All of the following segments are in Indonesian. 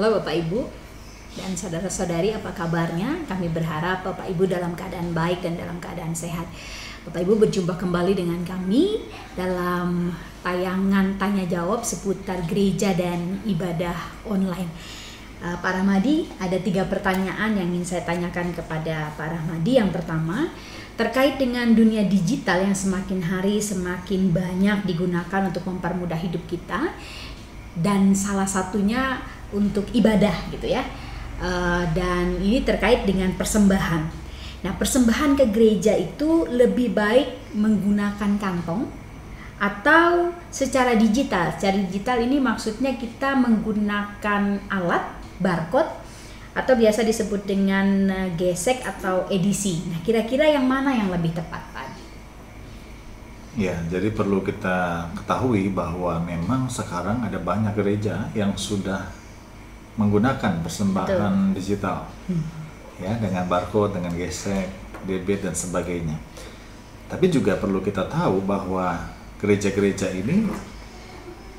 Halo Bapak Ibu dan saudara-saudari, apa kabarnya? Kami berharap Bapak Ibu dalam keadaan baik dan dalam keadaan sehat. Bapak Ibu berjumpa kembali dengan kami dalam tayangan tanya jawab seputar gereja dan ibadah online. Pak Rahmadi, ada 3 pertanyaan yang ingin saya tanyakan kepada Pak Rahmadi. Yang pertama, terkait dengan dunia digital yang semakin hari semakin banyak digunakan untuk mempermudah hidup kita, dan salah satunya untuk ibadah gitu ya. Dan ini terkait dengan persembahan. Nah, persembahan ke gereja itu lebih baik menggunakan kantong atau secara digital. Secara digital ini maksudnya kita menggunakan alat barcode atau biasa disebut dengan gesek atau edisi. Nah, kira-kira yang mana yang lebih tepat, Pak? Ya, jadi perlu kita ketahui bahwa memang sekarang ada banyak gereja yang sudah menggunakan persembahan digital, ya, dengan barcode, dengan gesek, debit dan sebagainya. Tapi juga perlu kita tahu bahwa gereja-gereja ini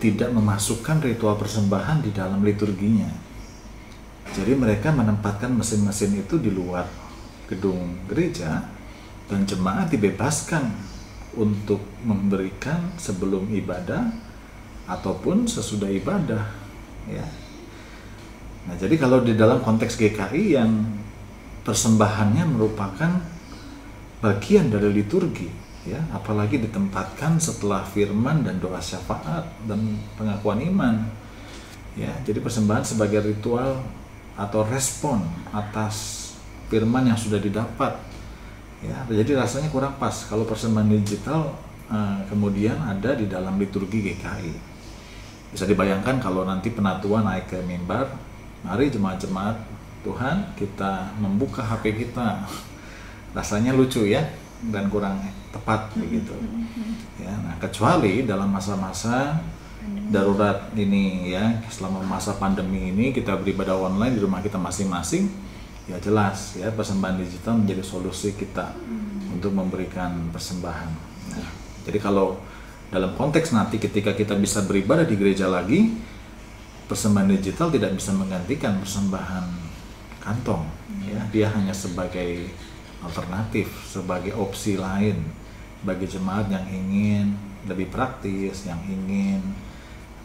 tidak memasukkan ritual persembahan di dalam liturginya. Jadi mereka menempatkan mesin-mesin itu di luar gedung gereja dan jemaat dibebaskan untuk memberikan sebelum ibadah ataupun sesudah ibadah, ya. Nah, jadi kalau di dalam konteks GKI yang persembahannya merupakan bagian dari liturgi, ya, apalagi ditempatkan setelah firman dan doa syafaat dan pengakuan iman, ya. Jadi persembahan sebagai ritual atau respon atas firman yang sudah didapat, ya. Jadi rasanya kurang pas kalau persembahan digital kemudian ada di dalam liturgi GKI. Bisa dibayangkan kalau nanti penatua naik ke mimbar, mari jemaat-jemaat Tuhan kita membuka HP kita, rasanya lucu ya dan kurang tepat begitu, ya. Nah, kecuali dalam masa-masa darurat ini, ya, selama masa pandemi ini kita beribadah online di rumah kita masing-masing, ya jelas ya persembahan digital menjadi solusi kita untuk memberikan persembahan. Nah, jadi kalau dalam konteks nanti ketika kita bisa beribadah di gereja lagi, persembahan digital tidak bisa menggantikan persembahan kantong, ya. Dia hanya sebagai alternatif, sebagai opsi lain bagi jemaat yang ingin lebih praktis, yang ingin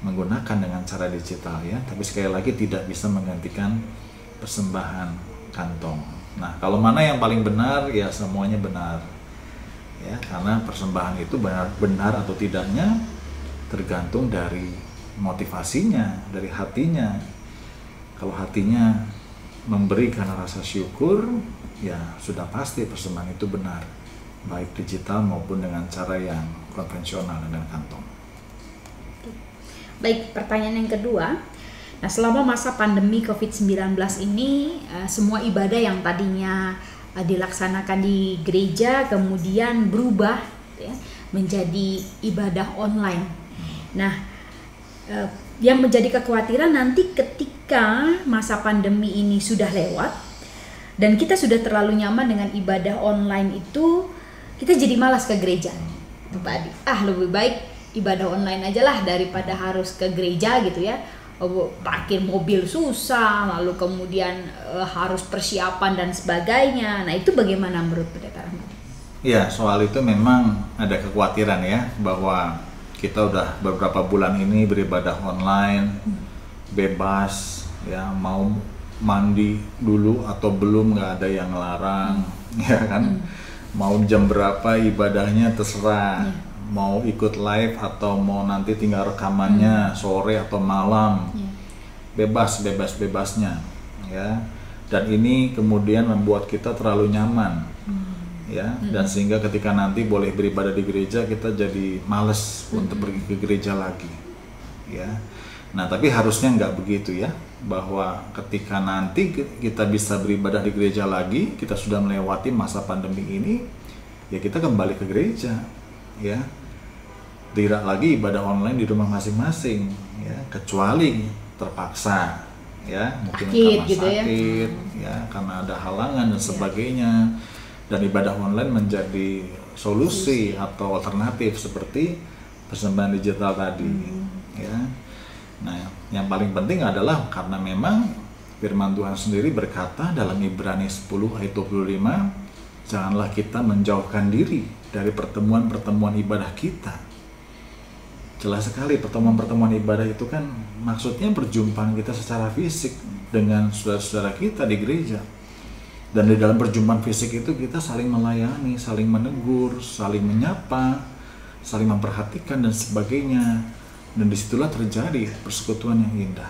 menggunakan dengan cara digital, ya. Tapi sekali lagi tidak bisa menggantikan persembahan kantong. Nah, kalau mana yang paling benar, ya semuanya benar, ya, karena persembahan itu benar atau tidaknya tergantung dari motivasinya, dari hatinya. Kalau hatinya memberi karena rasa syukur, ya sudah pasti persembahan itu benar, baik digital maupun dengan cara yang konvensional dengan kantong. Baik, pertanyaan yang kedua. Nah, selama masa pandemi COVID-19 ini, semua ibadah yang tadinya dilaksanakan di gereja kemudian berubah, ya, menjadi ibadah online. Nah, yang menjadi kekhawatiran nanti ketika masa pandemi ini sudah lewat dan kita sudah terlalu nyaman dengan ibadah online itu, kita jadi malas ke gereja. Itu Pak Adi, lebih baik ibadah online aja lah daripada harus ke gereja gitu ya. Parkir mobil susah, lalu kemudian harus persiapan dan sebagainya. Nah, itu bagaimana menurut Pendeta Rahmadi? Ya, soal itu memang ada kekhawatiran ya, bahwa kita udah beberapa bulan ini beribadah online, bebas, ya, mau mandi dulu atau belum nggak ada yang larang, ya kan, mau jam berapa ibadahnya terserah, mau ikut live atau mau nanti tinggal rekamannya sore atau malam, bebasnya, ya. Dan ini kemudian membuat kita terlalu nyaman, ya, dan sehingga ketika nanti boleh beribadah di gereja kita jadi males untuk pergi ke gereja lagi, ya. Nah, tapi harusnya nggak begitu ya, bahwa ketika nanti kita bisa beribadah di gereja lagi, kita sudah melewati masa pandemi ini, ya kita kembali ke gereja, ya. Tidak lagi ibadah online di rumah masing-masing, ya, kecuali terpaksa, ya, mungkin karena sakit, ya, karena ada halangan dan sebagainya. Dan ibadah online menjadi solusi atau alternatif seperti persembahan digital tadi, ya. Nah, Yang paling penting adalah karena memang firman Tuhan sendiri berkata dalam Ibrani 10 ayat 25, janganlah kita menjauhkan diri dari pertemuan-pertemuan ibadah kita. Jelas sekali pertemuan-pertemuan ibadah itu kan maksudnya perjumpaan kita secara fisik dengan saudara-saudara kita di gereja. Dan di dalam perjumpaan fisik itu kita saling melayani, saling menegur, saling menyapa, saling memperhatikan dan sebagainya. Dan disitulah terjadi persekutuan yang indah.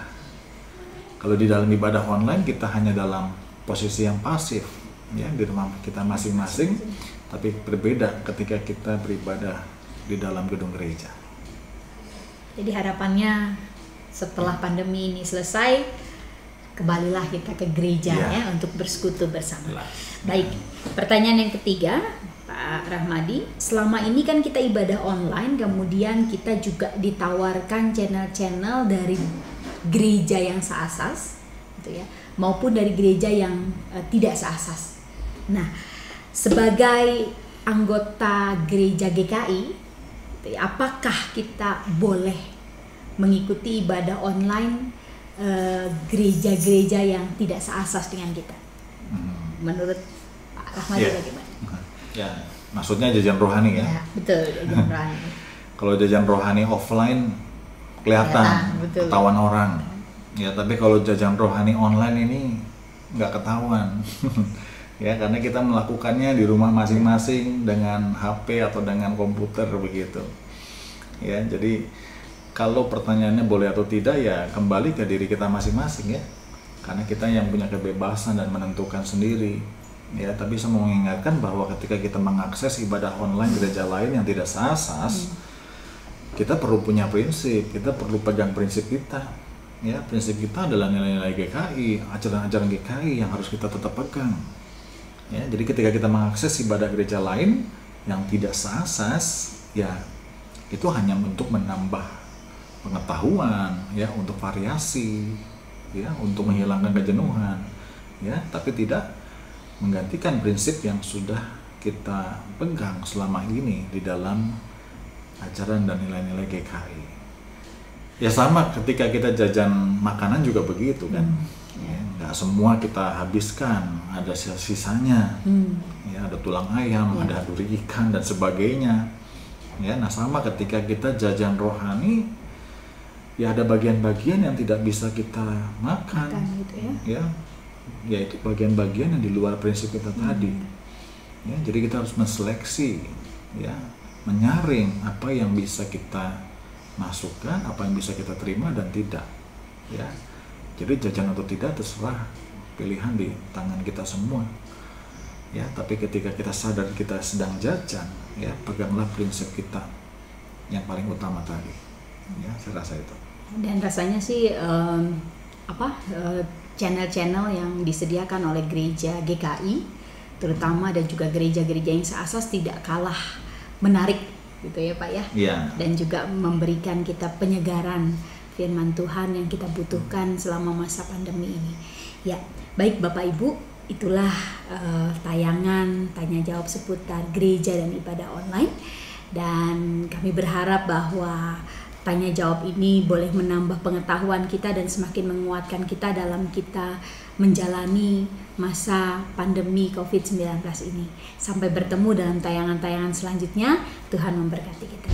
Kalau di dalam ibadah online kita hanya dalam posisi yang pasif, ya, di rumah kita masing-masing, tapi berbeda ketika kita beribadah di dalam gedung gereja. Jadi harapannya setelah pandemi ini selesai, kembalilah kita ke gereja ya untuk bersekutu bersama. Baik, pertanyaan yang ketiga, Pak Rahmadi, selama ini kan kita ibadah online, kemudian kita juga ditawarkan channel-channel dari gereja yang seasas, gitu ya, maupun dari gereja yang tidak seasas. Nah, sebagai anggota gereja GKI, gitu ya, apakah kita boleh mengikuti ibadah online gereja-gereja yang tidak seasas dengan kita? Menurut Pak Rahmadi bagaimana? Ya, maksudnya jajan rohani ya? Ya, betul, jajan rohani. Kalau jajan rohani offline kelihatan, ketahuan orang. Ya, tapi kalau jajan rohani online ini nggak ketahuan. Ya, karena kita melakukannya di rumah masing-masing dengan HP atau dengan komputer begitu. Ya, jadi kalau pertanyaannya boleh atau tidak ya kembali ke diri kita masing-masing ya. Karena kita yang punya kebebasan dan menentukan sendiri. Ya, tapi saya mau mengingatkan bahwa ketika kita mengakses ibadah online gereja lain yang tidak seasas, kita perlu punya prinsip, kita perlu pegang prinsip kita. Ya, prinsip kita adalah nilai-nilai GKI, ajaran-ajaran GKI yang harus kita tetap pegang. Ya, jadi ketika kita mengakses ibadah gereja lain yang tidak seasas, ya itu hanya untuk menambah pengetahuan, ya, untuk variasi, ya, untuk menghilangkan kejenuhan, ya, tapi tidak menggantikan prinsip yang sudah kita pegang selama ini di dalam ajaran dan nilai-nilai GKI. Ya sama ketika kita jajan makanan juga begitu kan. Ya, nggak semua kita habiskan, ada sisanya. Ya, ada tulang ayam, ada duri ikan dan sebagainya. Ya, nah sama ketika kita jajan rohani, ya ada bagian-bagian yang tidak bisa kita makan gitu ya. Ya itu bagian-bagian yang di luar prinsip kita tadi. Ya, jadi kita harus menseleksi, ya, menyaring apa yang bisa kita masukkan, apa yang bisa kita terima dan tidak. Ya, jadi jajan atau tidak terserah pilihan di tangan kita semua. Ya, tapi ketika kita sadar kita sedang jajan, ya peganglah prinsip kita yang paling utama tadi. Ya, saya rasa itu. Dan rasanya sih channel-channel yang disediakan oleh gereja GKI terutama dan juga gereja-gereja yang seasas tidak kalah menarik gitu ya Pak ya. Dan juga memberikan kita penyegaran firman Tuhan yang kita butuhkan selama masa pandemi ini. Ya, baik Bapak Ibu, itulah tayangan tanya jawab seputar gereja dan ibadah online, dan kami berharap bahwa tanya jawab ini boleh menambah pengetahuan kita dan semakin menguatkan kita dalam kita menjalani masa pandemi COVID-19 ini. Sampai bertemu dalam tayangan-tayangan selanjutnya. Tuhan memberkati kita.